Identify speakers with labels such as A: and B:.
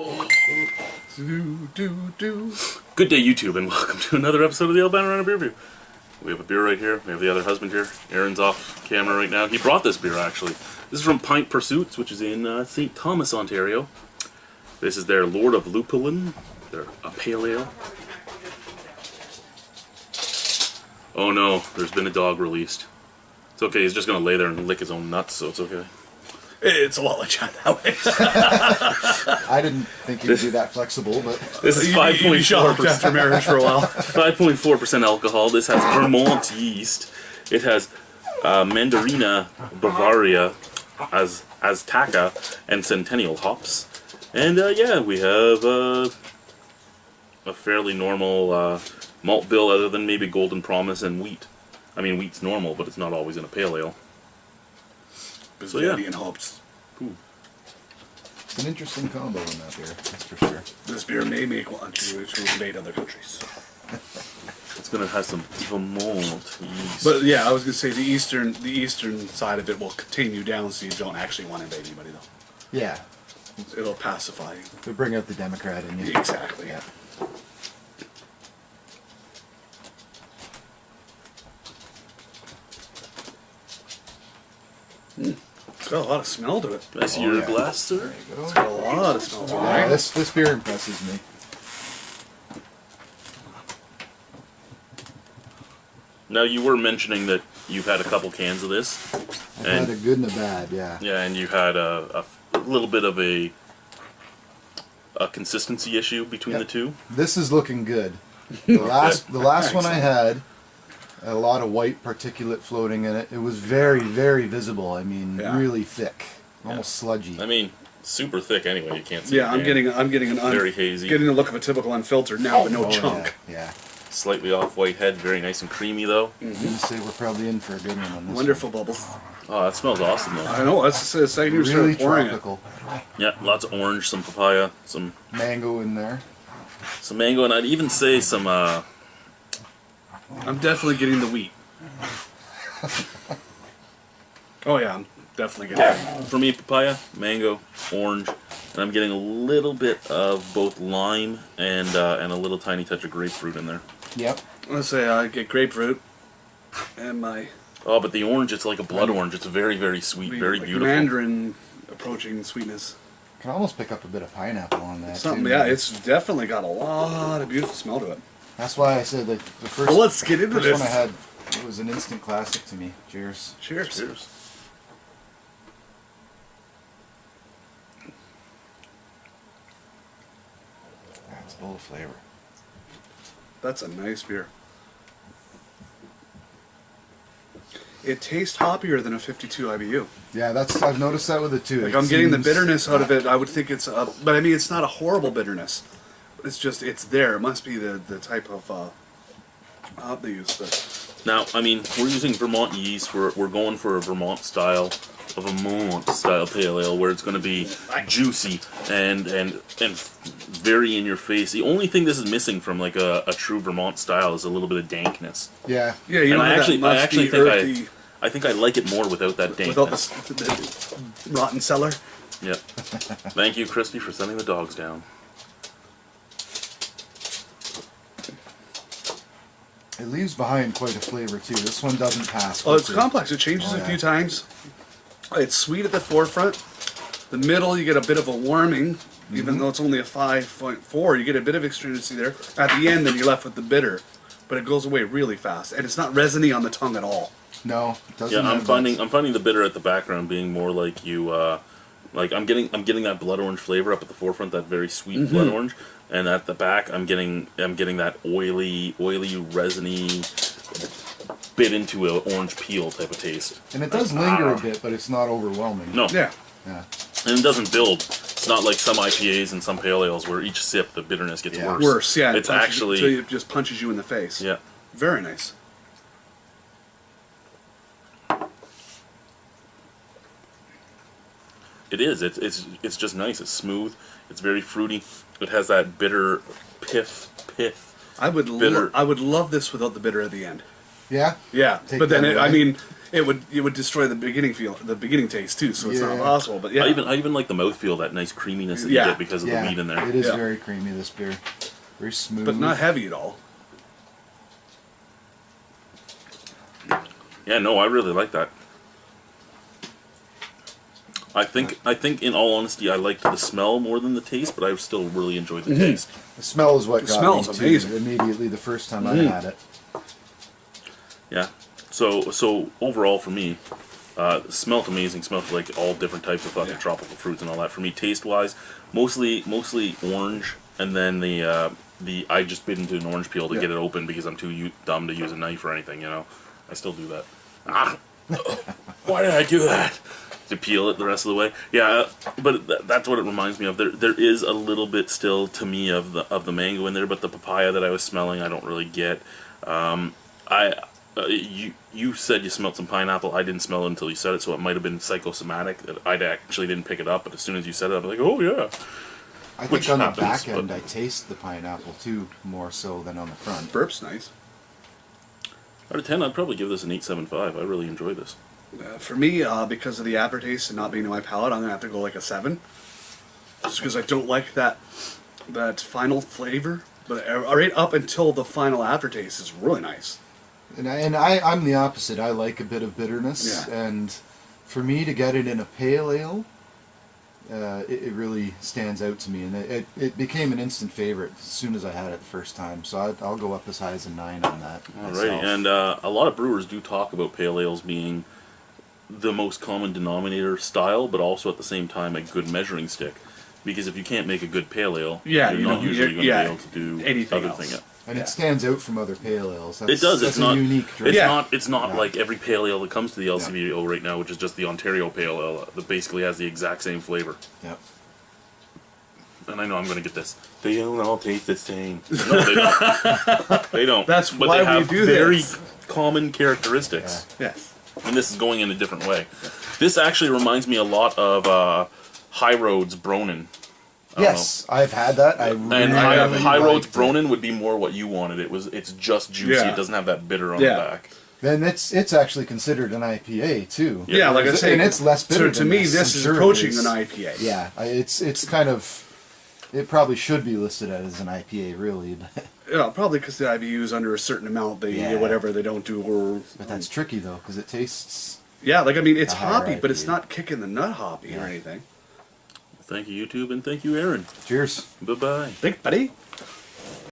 A: Good day, YouTube, and welcome to another episode of the Albino Rhino Beer Review. We have a beer right here. We have the other husband here. Aaron's off camera right now. He brought this beer, actually. This is from Pint Pursuits, which is in St. Thomas, Ontario. This is their Lord of Lupulin. They're a pale ale. Oh no, there's been a dog released. It's okay, he's just going to lay there and lick his own nuts, so it's okay.
B: It's a lot like China that way.
C: I didn't think you'd be that flexible, but
A: this is 5.4%
B: after marriage for a while.
A: 5.4% alcohol. This has Vermont yeast. It has Mandarina Bavaria, Azteca, and Centennial hops. And yeah, we have a fairly normal malt bill, other than maybe Golden Promise and wheat. I mean, wheat's normal, but it's not always in a pale ale. So yeah,
B: and hops.
A: Ooh.
C: it's an interesting combo in that beer, that's for sure.
B: This beer may make one to invade other countries.
A: It's gonna have some Vermont yeast.
B: But yeah, I was gonna say the eastern side of it will contain you down, so you don't actually want to invade anybody, though.
C: Yeah,
B: It'll pacify you.
C: to bring out the Democrat in you.
B: Exactly.
C: Yeah.
B: It's got a lot of smell to it.
A: Can I see your
C: yeah.
A: glass, sir?
C: There you go.
B: It's got a lot of smell to it.
C: Yeah, this beer impresses me.
A: Now, you were mentioning that you've had a couple cans of this.
C: I've had a good and a bad, yeah.
A: Yeah, and you had a little bit of a consistency issue between the two.
C: This is looking good. The last one I had, a lot of white particulate floating in it. It was very, very visible. I mean,
B: Yeah.
C: really thick, almost sludgy.
A: I mean, super thick anyway. You can't see.
B: Yeah,
A: the can.
B: I'm getting
A: very hazy,
B: getting the look of a typical unfiltered now, but no
C: Oh,
B: chunk.
C: Yeah.
A: slightly off white head, very nice and creamy though.
C: I'm gonna say we're probably in for a good one on this.
B: Wonderful bubbles.
A: Oh, that smells awesome though.
B: I know. That's the second you
C: One. Really
B: started pouring
C: tropical.
A: Yeah, lots of orange, some papaya, some
C: Mango in there.
A: mango, and I'd even say some.
B: it. I'm definitely getting the wheat. Oh yeah, I'm definitely getting it.
A: For me, papaya, mango, orange, and I'm getting a little bit of both lime and a little tiny touch of grapefruit in there.
C: Yep.
B: Let's say I get grapefruit and my
A: Oh, but the orange, it's like a blood orange. It's very, very sweet, very
B: like
A: beautiful.
B: mandarin approaching sweetness.
C: Can almost pick up a bit of pineapple on that.
B: Something,
C: too.
B: yeah, it's definitely got a lot of beautiful smell to it.
C: That's why I said that the first.
B: Well, let's get into
C: first
B: this.
C: one I had, it was an instant classic to me. Cheers.
B: Cheers.
A: Cheers.
C: That's full of flavor.
B: That's a nice beer. It tastes hoppier than a 52 IBU.
C: Yeah, I've noticed that with it too.
B: Like
C: It
B: I'm getting the
C: seems-
B: bitterness out of it. I would think it's but I mean it's not a horrible bitterness. It's just it's there. It must be the type of hop they use. But
A: Now, I mean, we're using Vermont yeast. We're going for a Vermont style pale ale where it's going to be juicy and very in your face. The only thing this is missing from like a true Vermont style is a little bit of dankness.
C: Yeah.
B: yeah, you
A: And
B: know
A: I actually think
B: earthy,
A: I think I like it more without that
B: without
A: dankness.
B: the rotten cellar.
A: Yeah. Thank you, Christy, for sending the dogs down.
C: It leaves behind quite a flavor too. This one doesn't pass.
B: Oh, it's
C: quickly.
B: complex. It changes
C: Oh,
B: a
C: yeah.
B: few times. It's sweet at the forefront. The middle, you get a bit of a warming, even though it's only a 5.4. You get a bit of astringency there. At the end, then you're left with the bitter, but it goes away really fast, and it's not resiny on the tongue at all.
C: No, it doesn't.
A: Yeah, I'm
C: have
A: finding the bitter at the background being more like you. Like I'm getting that blood orange flavor up at the forefront, that very sweet blood orange, and at the back I'm getting that oily, resiny, bit into an orange peel type of taste.
C: And it does linger a bit, but it's not overwhelming.
A: No,
B: Yeah.
C: Yeah.
A: and it doesn't build. It's not like some IPAs and some pale ales where each sip the bitterness gets
C: Yeah.
A: worse.
B: Worse, yeah.
A: It's
B: punches
A: actually
B: you, so it just punches you in the face.
A: yeah.
B: Very nice.
A: It is. It's just nice. It's smooth. It's very fruity. It has that bitter pith.
B: I would
A: Bitter.
B: I would love this without the bitter at the end.
C: Yeah.
B: Yeah,
C: Take
B: but then
C: that
B: I
C: away.
B: mean, it would destroy the beginning taste too. So it's not
C: Yeah.
B: possible. But yeah,
A: I even like the mouthfeel, that nice creaminess that
B: Yeah.
A: you get because of the wheat in there.
C: It is
B: Yeah.
C: very creamy, this beer. Very smooth.
B: but not heavy at all.
A: Yeah, no, I really like that. I think in all honesty, I liked the smell more than the taste, but I still really enjoyed the taste.
C: The smell is what
B: The
C: got
B: smell
C: me
B: is
C: too,
B: amazing.
C: immediately the first time I had it.
A: Yeah. So overall for me, smelled amazing. Smelled like all different types of fucking tropical fruits and all that. For me, taste wise, mostly orange, and then the I just bit into an orange peel to get it open because I'm too dumb to use a knife or anything. You know, I still do that. Ah, why did I do that? To peel it the rest of the way. Yeah, but that's what it reminds me of. There is a little bit still to me of the mango in there, but the papaya that I was smelling, I don't really get. You said you smelled some pineapple. I didn't smell it until you said it, so it might have been psychosomatic. That I actually didn't pick it up, but as soon as you said it, I was like, oh yeah.
C: I
A: Which
C: think on
A: happens,
C: the back end,
A: but-
C: I taste the pineapple too, more so than on the front.
B: Burp's nice.
A: Out of 10, I'd probably give this an 8.75. I really enjoy this.
B: For me, because of the aftertaste and not being in my palate, I'm gonna have to go like a 7. Just because I don't like that final flavor. But right up until the final aftertaste is really nice.
C: And I'm the opposite. I like a bit of bitterness,
B: Yeah.
C: and for me to get it in a pale ale, it really stands out to me, and it became an instant favorite as soon as I had it the first time. So I'll go up as high as a 9 on that.
A: Alright, and a lot of brewers do talk about pale ales being the most common denominator style, but also at the same time a good measuring stick. Because if you can't make a good pale ale,
B: Yeah,
A: you're
B: you
A: not
B: don't-
A: usually going to
B: yeah,
A: be able to do
B: anything
A: other
B: else.
A: thing.
C: And
B: Yeah.
C: it stands out from other pale ales.
A: It does.
C: That's
A: It's
C: a
A: not
C: unique drink.
A: It's
B: Yeah.
A: not. It's not
C: Yeah.
A: like every pale ale that comes to the LCBO right now, which is just the Ontario pale ale that basically has the exact same flavor.
C: Yep.
A: And I know I'm going to get this. They don't all taste the same. No, they don't. They don't.
B: That's
A: but
B: why
A: they
B: we
A: have
B: do
A: very
B: this.
A: common characteristics.
B: Yes.
A: And this is going in a different way. This actually reminds me a lot of High Roads Bronin. I don't
C: Yes, I've had that. I
A: know.
C: really,
A: And
C: really
A: High Roads
C: liked it.
A: Bronin would be more what you wanted. It's just juicy.
B: Yeah.
A: It doesn't have that bitter on
B: Yeah.
A: the back.
C: Then it's actually considered an IPA too.
B: Yeah, like I say,
C: and it's less bitter.
B: So to
C: than
B: me,
C: this.
B: this
C: I'm
B: is
C: sure it
B: approaching
C: is.
B: an IPA.
C: Yeah, it's kind of. It probably should be listed as an IPA, really, but
B: Yeah, probably because the IBUs under a certain amount, they
C: Yeah.
B: whatever they don't do, or
C: that's tricky though because it tastes.
B: yeah, like I mean, it's
C: A higher
B: hoppy, but it's
C: IPA.
B: not kicking the nut hoppy or
C: Yeah.
B: anything.
A: Thank you, YouTube, and thank you, Aaron.
C: Cheers.
A: Bye-bye.
B: Think, buddy.